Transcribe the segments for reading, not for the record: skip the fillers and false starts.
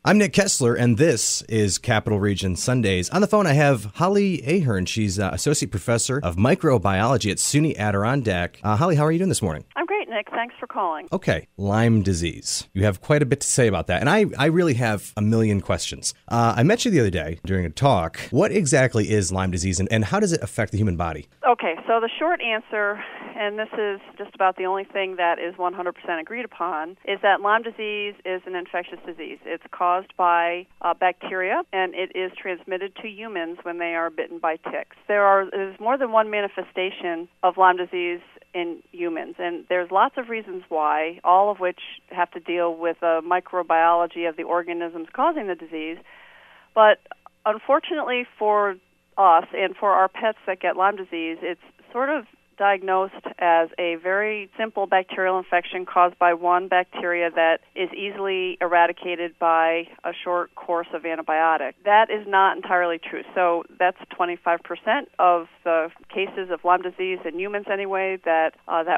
I'm Nick Kessler, and this is Capital Region Sundays. On the phone, I have Holly Ahern. She's Associate Professor of Microbiology at SUNY Adirondack. Holly, how are you doing this morning? I'm great, Nick. Thanks for calling. Okay, Lyme disease. You have quite a bit to say about that, and I really have a million questions. I met you the other day during a talk. What exactly is Lyme disease, and how does it affect the human body? Okay, so the short answer, and this is just about the only thing that is 100% agreed upon, is that Lyme disease is an infectious disease. It's caused by bacteria, and it is transmitted to humans when they are bitten by ticks. There's more than one manifestation of Lyme disease in humans, and there's lots of reasons why, all of which have to deal with the microbiology of the organisms causing the disease. But unfortunately for us and for our pets that get Lyme disease, it's sort of diagnosed as a very simple bacterial infection caused by one bacteria that is easily eradicated by a short course of antibiotics. That is not entirely true. So that's 25% of the cases of Lyme disease in humans anyway that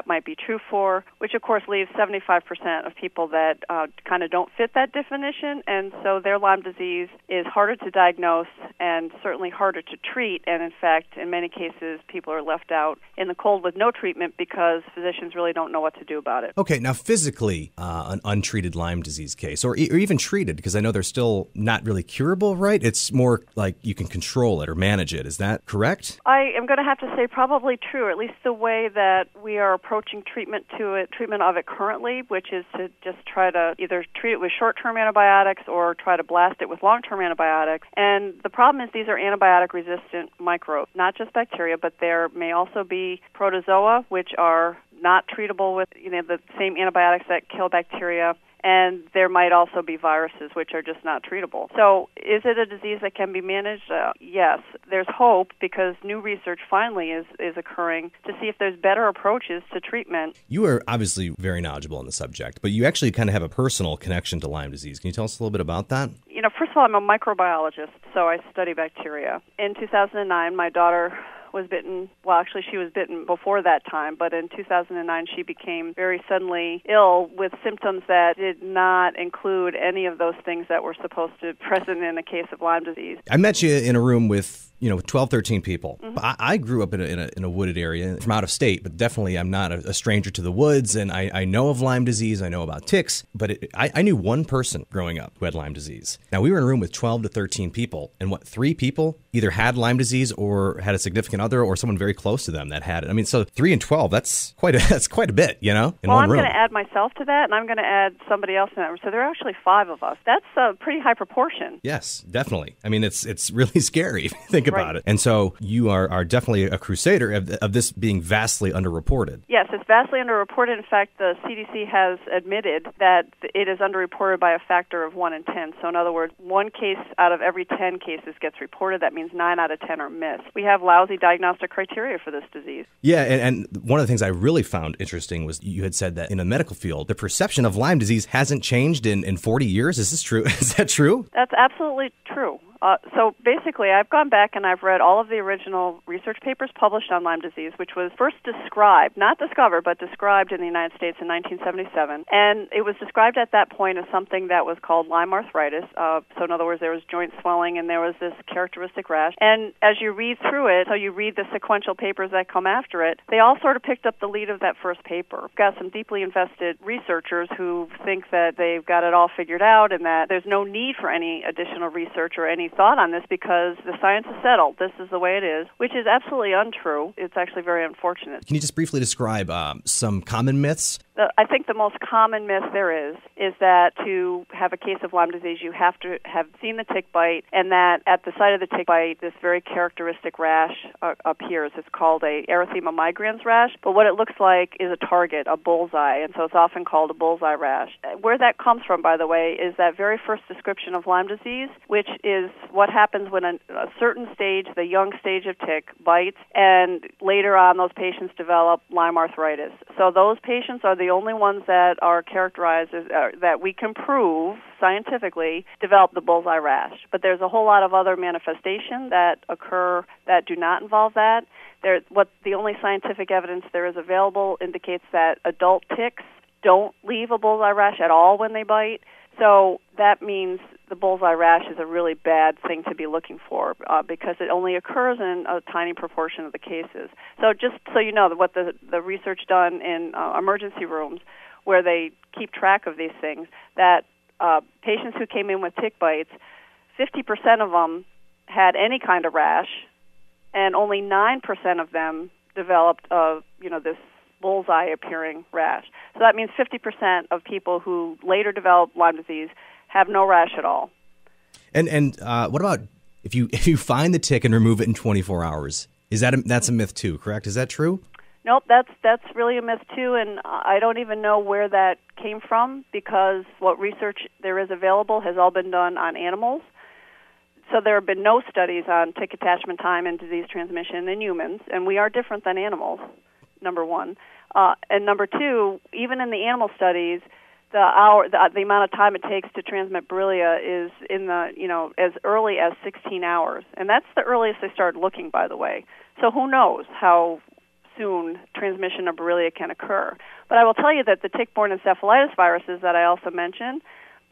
might be true for, which of course leaves 75% of people that kind of don't fit that definition, and so their Lyme disease is harder to diagnose and certainly harder to treat, and in fact, in many cases, people are left out in the cold with no treatment because physicians really don't know what to do about it. Okay, now physically, an untreated Lyme disease case, or even treated, because I know they're still not really curable, right? It's more like you can control it or manage it. Is that correct? I am going to have to say probably true, or at least the way that we are approaching treatment of it currently, which is to just try to either treat it with short-term antibiotics or try to blast it with long-term antibiotics. And the problem is these are antibiotic-resistant microbes, not just bacteria, but there may also be protozoa, which are not treatable with the same antibiotics that kill bacteria, and there might also be viruses, which are just not treatable. So is it a disease that can be managed? Yes. There's hope because new research finally is occurring to see if there's better approaches to treatment. You are obviously very knowledgeable on the subject, but you actually kind of have a personal connection to Lyme disease. Can you tell us a little bit about that? First of all, I'm a microbiologist, so I study bacteria. In 2009, my daughter was bitten. Well, actually, she was bitten before that time, but in 2009, she became very suddenly ill with symptoms that did not include any of those things that were supposed to be present in a case of Lyme disease. I met you in a room with 12, 13 people. Mm-hmm. I grew up in a wooded area from out of state, but definitely I'm not a stranger to the woods, and I know of Lyme disease. I know about ticks, but I knew one person growing up who had Lyme disease. Now, we were in a room with 12 to 13 people, and 3 people either had Lyme disease or had a significant other or someone very close to them that had it. I mean, so 3 and 12, that's quite a bit, in one room. I'm going to add myself to that, and I'm going to add somebody else in that room. So there are actually 5 of us. That's a pretty high proportion. Yes, definitely. I mean, it's really scary if you think about it. And so you are definitely a crusader of this being vastly underreported. Yes, it's vastly underreported. In fact, the CDC has admitted that it is underreported by a factor of 1 in 10. So in other words, 1 case out of every 10 cases gets reported. That means 9 out of 10 are missed. We have lousy diagnostic criteria for this disease. Yeah, and one of the things I really found interesting was you had said that in the medical field, the perception of Lyme disease hasn't changed in 40 years. Is this true? Is that true? That's absolutely true. So basically, I've gone back and I've read all of the original research papers published on Lyme disease, which was first described, not discovered, but described in the United States in 1977. And it was described at that point as something that was called Lyme arthritis. So in other words, there was joint swelling and there was this characteristic rash. And as you read through it, so you read the sequential papers that come after it, they all sort of picked up the lead of that first paper. We've got some deeply invested researchers who think that they've got it all figured out and that there's no need for any additional research or any thought on this because the science is settled. This is the way it is, which is absolutely untrue. It's actually very unfortunate. Can you just briefly describe some common myths? I think the most common myth there is that to have a case of Lyme disease, you have to have seen the tick bite, and that at the site of the tick bite, this very characteristic rash appears. It's called a erythema migrans rash, but what it looks like is a target, a bullseye, and so it's often called a bullseye rash. Where that comes from, by the way, is that very first description of Lyme disease, which is what happens when a certain stage, the young stage of tick, bites, and later on those patients develop Lyme arthritis. So those patients are the only ones that are characterized as, that we can prove scientifically develop the bullseye rash. But there's a whole lot of other manifestations that occur that do not involve that. The only scientific evidence there is available indicates that adult ticks don't leave a bullseye rash at all when they bite. So that means the bullseye rash is a really bad thing to be looking for because it only occurs in a tiny proportion of the cases. So just so you know, what the research done in emergency rooms where they keep track of these things, that patients who came in with tick bites, 50% of them had any kind of rash, and only 9% of them developed this bullseye appearing rash. So that means 50% of people who later develop Lyme disease have no rash at all. And what about if you find the tick and remove it in 24 hours? That's a myth too, correct? Is that true? Nope, that's really a myth too, and I don't even know where that came from because what research there is available has all been done on animals. So there have been no studies on tick attachment time and disease transmission in humans, and we are different than animals, number one. And number two, even in the animal studies, the amount of time it takes to transmit Borrelia is in the, as early as 16 hours. And that's the earliest they started looking, by the way. So who knows how soon transmission of Borrelia can occur. But I will tell you that the tick-borne encephalitis viruses that I also mentioned,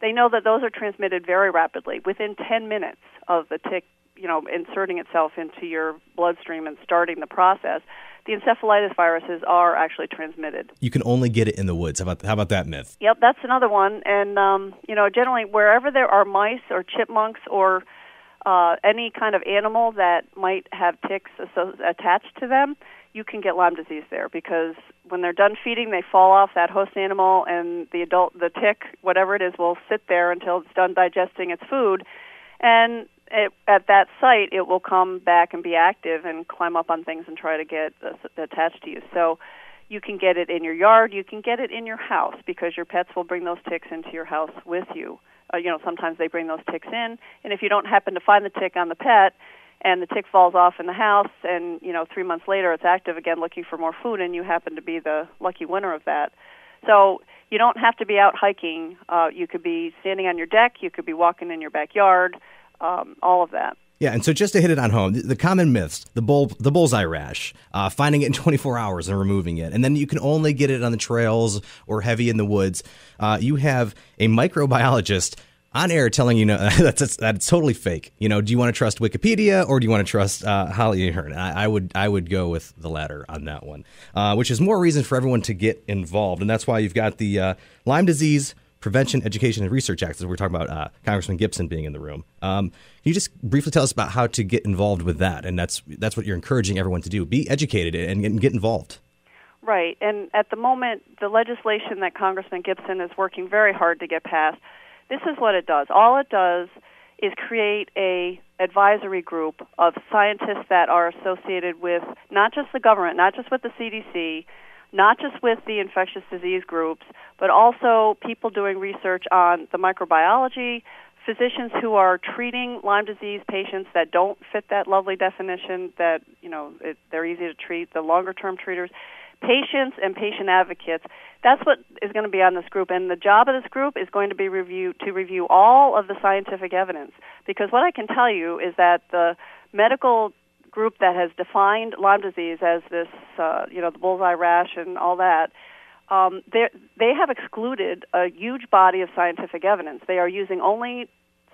they know that those are transmitted very rapidly, within 10 minutes of the tick, inserting itself into your bloodstream and starting the process. The encephalitis viruses are actually transmitted. You can only get it in the woods. How about that myth? Yep, that's another one. And, generally wherever there are mice or chipmunks or any kind of animal that might have ticks attached to them, you can get Lyme disease there because when they're done feeding, they fall off that host animal, and the tick, whatever it is, will sit there until it's done digesting its food. And at that site, it will come back and be active and climb up on things and try to get attached to you. So you can get it in your yard. You can get it in your house because your pets will bring those ticks into your house with you. Sometimes they bring those ticks in, and if you don't happen to find the tick on the pet and the tick falls off in the house and, 3 months later it's active again looking for more food and you happen to be the lucky winner of that. So you don't have to be out hiking. You could be standing on your deck. You could be walking in your backyard. All of that. Yeah, and so just to hit it on home, the common myths, the bullseye rash, finding it in 24 hours and removing it, and then you can only get it on the trails or heavy in the woods. You have a microbiologist on air telling you that's totally fake. Do you want to trust Wikipedia or do you want to trust Holly Ahern? I would go with the latter on that one, which is more reason for everyone to get involved, and that's why you've got the Lyme Disease Prevention, Education, and Research Act, as we're talking about Congressman Gibson being in the room. Can you just briefly tell us about how to get involved with that? And that's what you're encouraging everyone to do. Be educated and get involved. Right. And at the moment, the legislation that Congressman Gibson is working very hard to get passed, this is what it does. All it does is create a advisory group of scientists that are associated with not just the government, not just with the CDC, not just with the infectious disease groups, but also people doing research on the microbiology, physicians who are treating Lyme disease patients that don't fit that lovely definition that, they're easy to treat, the longer-term treaters, patients and patient advocates. That's what is going to be on this group, and the job of this group is going to be to review all of the scientific evidence, because what I can tell you is that the medical group that has defined Lyme disease as this, the bullseye rash and all that, they have excluded a huge body of scientific evidence. They are using only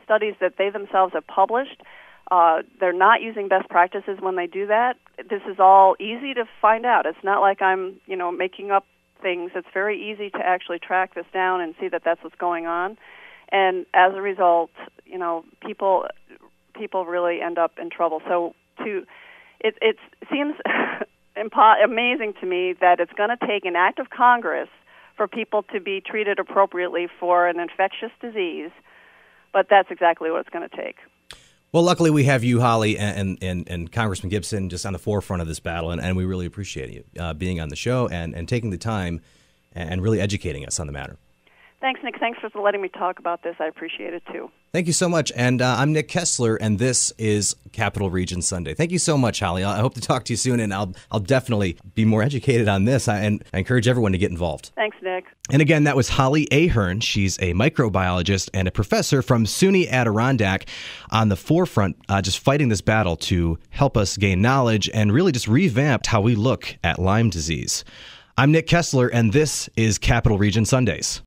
studies that they themselves have published. They're not using best practices when they do that. This is all easy to find out. It's not like I'm, making up things. It's very easy to actually track this down and see that that's what's going on. And as a result, people really end up in trouble. So it seems amazing to me that it's going to take an act of Congress for people to be treated appropriately for an infectious disease, but that's exactly what it's going to take. Well, luckily we have you, Holly, and Congressman Gibson just on the forefront of this battle, and we really appreciate you being on the show and taking the time and really educating us on the matter. Thanks, Nick. Thanks for letting me talk about this. I appreciate it, too. Thank you so much. And I'm Nick Kessler, and this is Capital Region Sunday. Thank you so much, Holly. I hope to talk to you soon, and I'll definitely be more educated on this, and I encourage everyone to get involved. Thanks, Nick. And again, that was Holly Ahern. She's a microbiologist and a professor from SUNY Adirondack on the forefront, just fighting this battle to help us gain knowledge and really just revamp how we look at Lyme disease. I'm Nick Kessler, and this is Capital Region Sundays.